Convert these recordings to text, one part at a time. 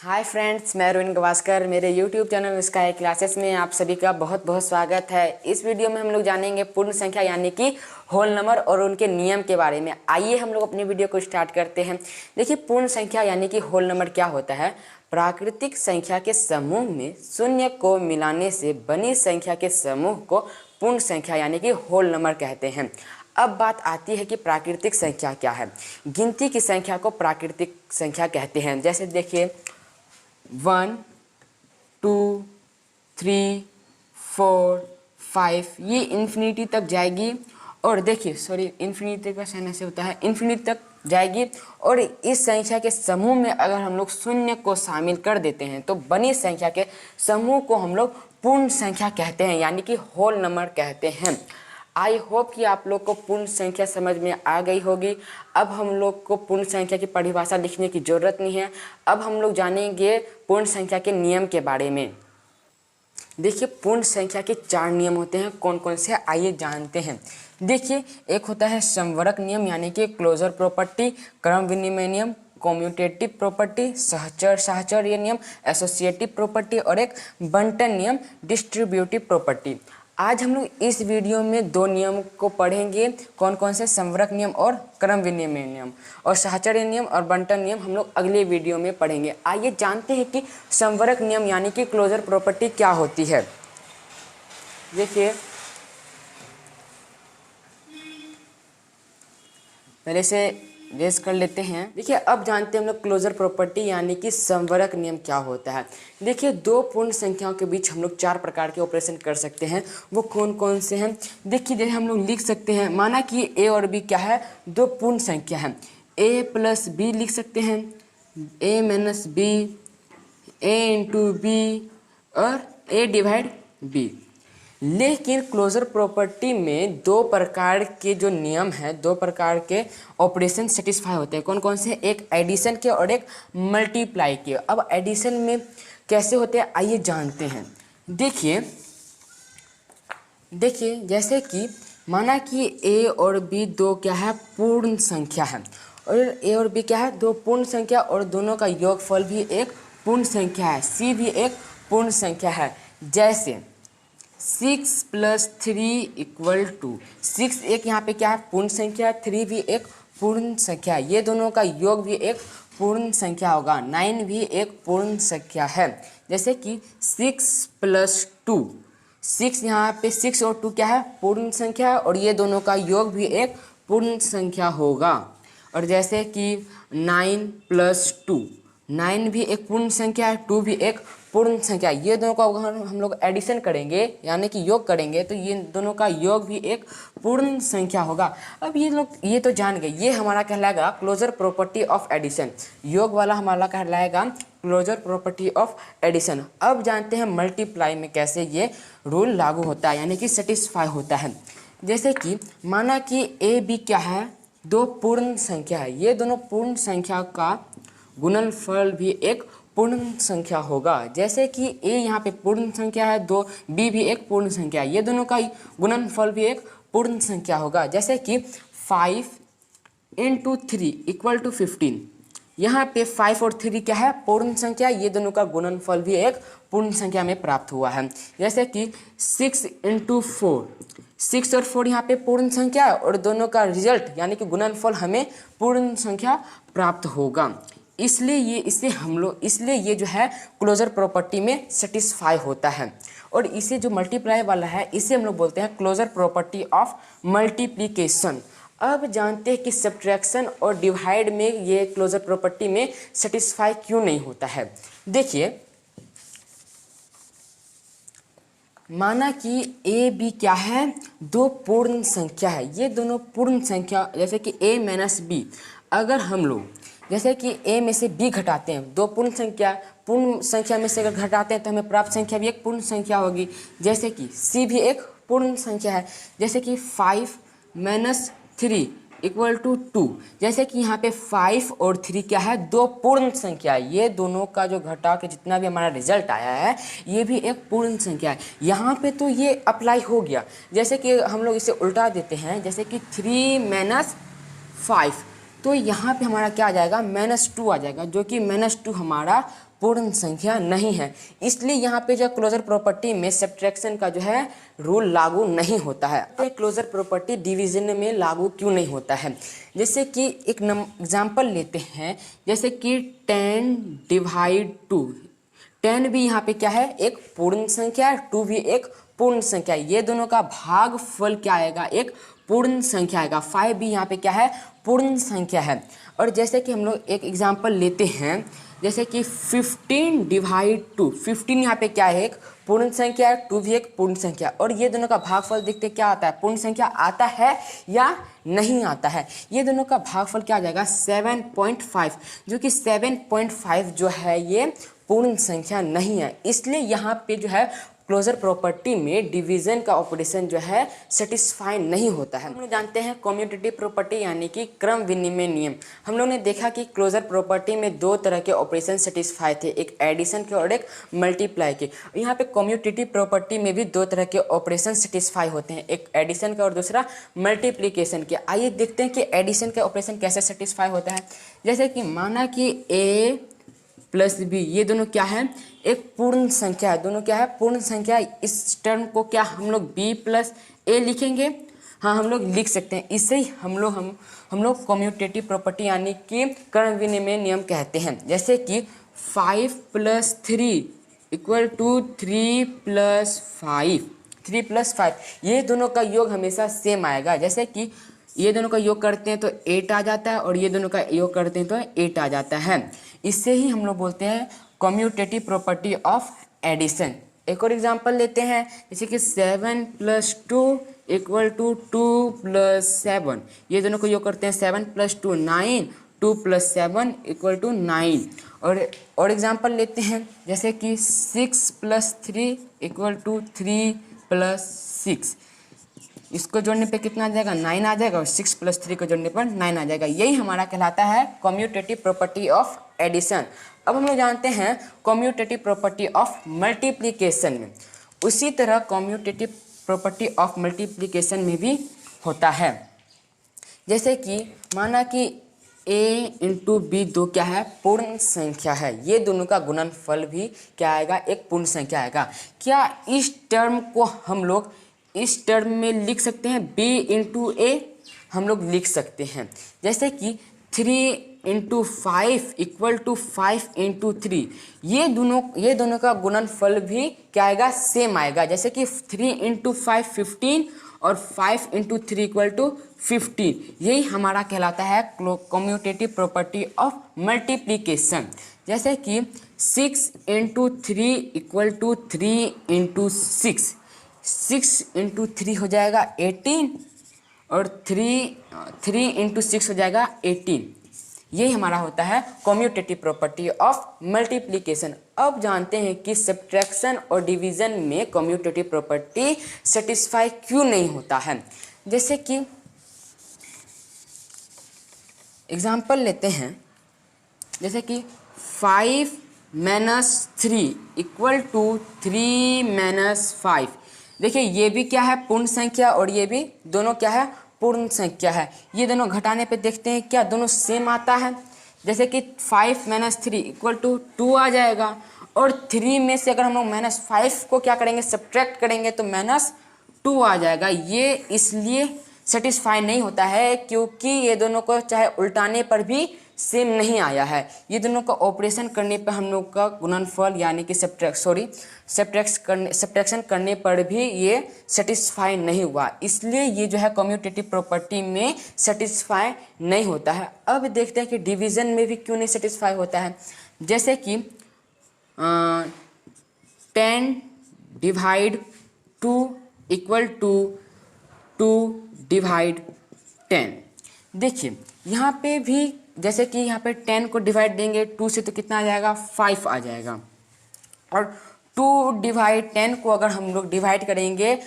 Hi friends, मैं रोहिन गवास्कर। मेरे YouTube channel sky classes में आप सभी का बहुत बहुत स्वागत है। इस वीडियो में हम लोग जानेंगे पूर्ण संख्या यानी कि होल नंबर और उनके नियम के बारे में। आइए हम लोग अपनी वीडियो को स्टार्ट करते हैं। देखिए, पूर्ण संख्या यानी कि होल नंबर क्या होता है। प्राकृतिक संख्या के समूह में शून्य को मिलाने से बनी संख्या के समूह को पूर्ण संख्या यानी कि होल नंबर कहते हैं। अब बात आती है कि प्राकृतिक संख्या क्या है। गिनती की संख्या को प्राकृतिक संख्या कहते हैं। जैसे देखिए 1, 2, 3, 4, 5 ये इन्फिनिटी तक जाएगी। और देखिए इन्फिनिटी का साइन ऐसे होता है, इन्फिनिटी तक जाएगी। और इस संख्या के समूह में अगर हम लोग शून्य को शामिल कर देते हैं तो बनी संख्या के समूह को हम लोग पूर्ण संख्या कहते हैं यानी कि होल नंबर कहते हैं। आई होप कि आप लोग को पूर्ण संख्या समझ में आ गई होगी। अब हम लोग को पूर्ण संख्या की परिभाषा लिखने की ज़रूरत नहीं है। अब हम लोग जानेंगे पूर्ण संख्या के नियम के बारे में। देखिए, पूर्ण संख्या के 4 नियम होते हैं। कौन कौन से, आइए जानते हैं। देखिए, एक होता है समवर्ग नियम यानी कि क्लोजर प्रॉपर्टी, क्रम विनिमय नियम, कम्यूटेटिव प्रॉपर्टी, सहचर्य नियम, एसोसिएटिव प्रॉपर्टी और एक बंटन नियम, डिस्ट्रीब्यूटिव प्रॉपर्टी। आज हम लोग इस वीडियो में 2 नियम को पढ़ेंगे। कौन कौन से, समवर्ग नियम और क्रम विनिमय नियम, और सहचर्य नियम और बंटन नियम हम लोग अगले वीडियो में पढ़ेंगे। आइए जानते हैं कि समवर्ग नियम यानी कि क्लोजर प्रॉपर्टी क्या होती है। देखिए, पहले से रेज कर लेते हैं। देखिए, अब जानते हैं हम लोग क्लोजर प्रॉपर्टी यानी कि समवर्ग नियम क्या होता है। देखिए, 2 पूर्ण संख्याओं के बीच हम लोग 4 प्रकार के ऑपरेशन कर सकते हैं। वो कौन कौन से हैं। देखिए, जैसे हम लोग लिख सकते हैं, माना कि ए और बी क्या है, 2 पूर्ण संख्या है। ए प्लस बी लिख सकते हैं, ए माइनस बी, ए इंटू बी और ए डिवाइड बी। लेकिन क्लोजर प्रॉपर्टी में 2 प्रकार के जो नियम है, 2 प्रकार के ऑपरेशन सेटिस्फाई होते हैं। कौन कौन से, एक एडिशन के और एक मल्टीप्लाई के। अब एडिशन में कैसे होते हैं, आइए जानते हैं। देखिए जैसे कि माना कि ए और बी 2 क्या है, पूर्ण संख्या है। और ए और बी क्या है, 2 पूर्ण संख्या और दोनों का योगफल भी एक पूर्ण संख्या है। सी भी एक पूर्ण संख्या है। जैसे 6 + 3 = 6 एक यहाँ पे क्या है, पूर्ण संख्या, 3 भी एक पूर्ण संख्या है। ये दोनों का योग भी एक पूर्ण संख्या होगा। 9 भी एक पूर्ण संख्या है। जैसे कि 6 + 2, 6 यहाँ पे 6 और 2 क्या है, पूर्ण संख्या है। और ये दोनों का योग भी एक पूर्ण संख्या होगा। और जैसे कि 9 + 2, 9 भी एक पूर्ण संख्या है, 2 भी एक पूर्ण संख्या। ये दोनों का अगर हम लोग एडिशन करेंगे यानी कि योग करेंगे तो ये दोनों का योग भी एक पूर्ण संख्या होगा। अब ये तो जान गए, ये हमारा कहलाएगा क्लोजर प्रॉपर्टी ऑफ एडिशन। योग वाला हमारा कहलाएगा क्लोजर प्रॉपर्टी ऑफ एडिशन। अब जानते हैं मल्टीप्लाई में कैसे ये रूल लागू होता है यानी कि सेटिस्फाई होता है। जैसे कि माना कि ए बी क्या है, 2 पूर्ण संख्या है। ये दोनों पूर्ण संख्या का गुणनफल भी एक पूर्ण संख्या होगा। जैसे कि ए यहाँ पे पूर्ण संख्या है, 2 बी भी एक पूर्ण संख्या है। ये दोनों का गुणनफल भी एक पूर्ण संख्या होगा। जैसे कि 5 × 3 = 15। यहाँ पे 5 और 3 क्या है, पूर्ण संख्या। ये दोनों का गुणनफल भी एक पूर्ण संख्या में प्राप्त हुआ है। जैसे कि 6 × 4, 6 और 4 यहाँ पे पूर्ण संख्या है और दोनों का रिजल्ट यानी कि गुणनफल हमें पूर्ण संख्या प्राप्त होगा। इसलिए ये जो है क्लोजर प्रॉपर्टी में सेटिस्फाई होता है। और इसे जो मल्टीप्लाई वाला है इसे हम लोग बोलते हैं क्लोजर प्रॉपर्टी ऑफ मल्टीप्लिकेशन। अब जानते हैं कि सब्ट्रैक्शन और डिवाइड में ये क्लोजर प्रॉपर्टी में सेटिस्फाई क्यों नहीं होता है। देखिए, माना कि ए बी क्या है, 2 पूर्ण संख्या है। ये दोनों पूर्ण संख्या, जैसे कि a माइनस बी, अगर हम लोग जैसे कि a में से b घटाते हैं, 2 पूर्ण संख्या में से अगर घटाते हैं तो हमें प्राप्त संख्या भी एक पूर्ण संख्या होगी। जैसे कि c भी एक पूर्ण संख्या है। जैसे कि 5 - 3 = 2। जैसे कि यहाँ पे 5 और 3 क्या है, 2 पूर्ण संख्या है। ये दोनों का जो घटा के जितना भी हमारा रिजल्ट आया है ये भी एक पूर्ण संख्या है। यहाँ पे तो ये अप्लाई हो गया। जैसे कि हम लोग इसे उल्टा देते हैं, जैसे कि 3 - 5, तो यहाँ पे हमारा क्या आ जाएगा, -2 आ जाएगा, जो कि -2 हमारा पूर्ण संख्या नहीं है। इसलिए यहाँ पे जो क्लोजर प्रॉपर्टी में सब्ट्रैक्शन का जो है रूल लागू नहीं होता है। तो क्लोजर प्रॉपर्टी डिवीजन में लागू क्यों नहीं होता है, जैसे कि एक एग्जाम्पल लेते हैं, जैसे कि 10 डिवाइड 2। 10 भी यहाँ पे क्या है, एक पूर्ण संख्या है, 2 भी एक पूर्ण संख्या है। ये दोनों का भागफल क्या आएगा, एक पूर्ण संख्या आएगा। 5 भी यहाँ पे क्या है, पूर्ण संख्या है। और जैसे कि हम लोग एक एग्जांपल लेते हैं, जैसे कि 15 डिवाइड 2। 15 यहाँ पे क्या है, एक पूर्ण संख्या है, 2 भी एक पूर्ण संख्या। और ये दोनों का भागफल देखते क्या आता है, पूर्ण संख्या आता है या नहीं आता है। ये दोनों का भागफल क्या आ जाएगा, 7.5, जो कि 7.5 जो है ये पूर्ण संख्या नहीं है। इसलिए यहाँ पे जो है क्लोजर प्रॉपर्टी में डिवीजन का ऑपरेशन जो है सेटिस्फाई नहीं होता है। हम लोग जानते हैं कम्यूटेटिव प्रॉपर्टी यानी कि क्रम विनिमय नियम। हम लोग ने देखा कि क्लोजर प्रॉपर्टी में 2 तरह के ऑपरेशन सेटिस्फाई थे, एक एडिशन के और एक मल्टीप्लाई के। यहाँ पे कम्यूटेटिव प्रॉपर्टी में भी 2 तरह के ऑपरेशन सेटिस्फाई होते हैं, एक एडिशन का और दूसरा मल्टीप्लीकेशन के। आइए देखते हैं कि एडिशन का ऑपरेशन कैसे सेटिस्फाई होता है। जैसे कि माना कि ए प्लस बी, ये दोनों क्या है, एक पूर्ण संख्या है। दोनों क्या है, पूर्ण संख्या। इस टर्म को क्या हम लोग बी प्लस ए लिखेंगे, हाँ हम लोग लिख सकते हैं। इससे ही हम लोग कम्यूटेटिव प्रॉपर्टी यानी कि क्रम विनिमय नियम कहते हैं। जैसे कि 5 + 3 = 3 + 5, 3 + 5, ये दोनों का योग हमेशा सेम आएगा। जैसे कि ये दोनों का योग करते हैं तो 8 आ जाता है, और ये दोनों का योग करते हैं तो 8 आ जाता है। इससे ही हम लोग बोलते हैं कम्यूटेटिव प्रॉपर्टी ऑफ एडिशन। एक और एग्जांपल लेते हैं, जैसे कि 7 + 2 = 2 + 7, ये दोनों को योग करते हैं 7 + 2 9, 2 + 7 = 9। और एग्जांपल लेते हैं, जैसे कि 6 + 3 = 3 + 6, इसको जोड़ने पे कितना आ जाएगा, 9 आ जाएगा, और 6 + 3 को जोड़ने पर 9 आ जाएगा। यही हमारा कहलाता है कम्यूटेटिव प्रॉपर्टी ऑफ एडिशन। अब हम लोग जानते हैं कम्यूटेटिव प्रॉपर्टी ऑफ मल्टीप्लिकेशन में। उसी तरह कम्यूटेटिव प्रॉपर्टी ऑफ मल्टीप्लिकेशन में भी होता है। जैसे कि माना कि a × b 2 क्या है, पूर्ण संख्या है। ये दोनों का गुणनफल भी क्या आएगा, एक पूर्ण संख्या आएगा। क्या इस टर्म को हम लोग इस टर्म में लिख सकते हैं, b × a हम लोग लिख सकते हैं। जैसे कि 3 × 5 = 5 × 3, ये दोनों का गुणनफल भी क्या आएगा, सेम आएगा। जैसे कि 3 × 5 15, और 5 × 3 = 15। यही हमारा कहलाता है कम्यूटेटिव प्रॉपर्टी ऑफ मल्टीप्लिकेशन। जैसे कि 6 × 3 = 3 × 6, 6 × 3 हो जाएगा 18, और 3 × 6 हो जाएगा 18। यही हमारा होता है कम्यूटेटिव प्रॉपर्टी ऑफ मल्टीप्लिकेशन। अब जानते हैं कि सब्ट्रैक्शन और डिवीजन में कम्यूटेटिव प्रॉपर्टी सेटिस्फाई क्यों नहीं होता है। जैसे कि एग्जांपल लेते हैं, जैसे कि 5 - 3 = 3 - 5। देखिए ये भी क्या है, पूर्ण संख्या, और ये भी दोनों क्या है, पूर्ण संख्या है। ये दोनों घटाने पे देखते हैं क्या दोनों सेम आता है। जैसे कि 5 - 3 = 2 आ जाएगा, और 3 में से अगर हम लोग -5 को क्या करेंगे, सब्ट्रैक्ट करेंगे तो -2 आ जाएगा। ये इसलिए सेटिस्फाई नहीं होता है क्योंकि ये दोनों को चाहे उल्टाने पर भी सेम नहीं आया है। ये दोनों का ऑपरेशन करने पर हम लोग का गुणनफल यानी कि सब्ट्रैक्शन करने पर भी ये सेटिस्फाई नहीं हुआ। इसलिए ये जो है कम्यूटेटिव प्रॉपर्टी में सेटिस्फाई नहीं होता है। अब देखते हैं कि डिवीजन में भी क्यों नहीं सेटिस्फाई होता है। जैसे कि 10 डिवाइड 2 = 2 डिवाइड 10। देखिए यहाँ पे भी जैसे कि यहाँ पे 10 को डिवाइड देंगे 2 से तो कितना आ जाएगा, 5 आ जाएगा। और 2 डिवाइड 10 को अगर हम लोग डिवाइड करेंगे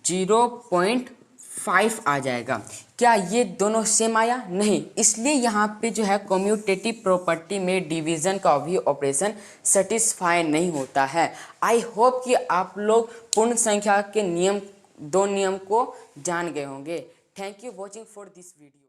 0.5 आ जाएगा। क्या ये दोनों सेम आया, नहीं। इसलिए यहाँ पे जो है कम्यूटेटिव प्रॉपर्टी में डिवीजन का भी ऑपरेशन सेटिस्फाई नहीं होता है। आई होप कि आप लोग पूर्ण संख्या के नियम 2 नियम को जान गए होंगे। Thank you watching for this video.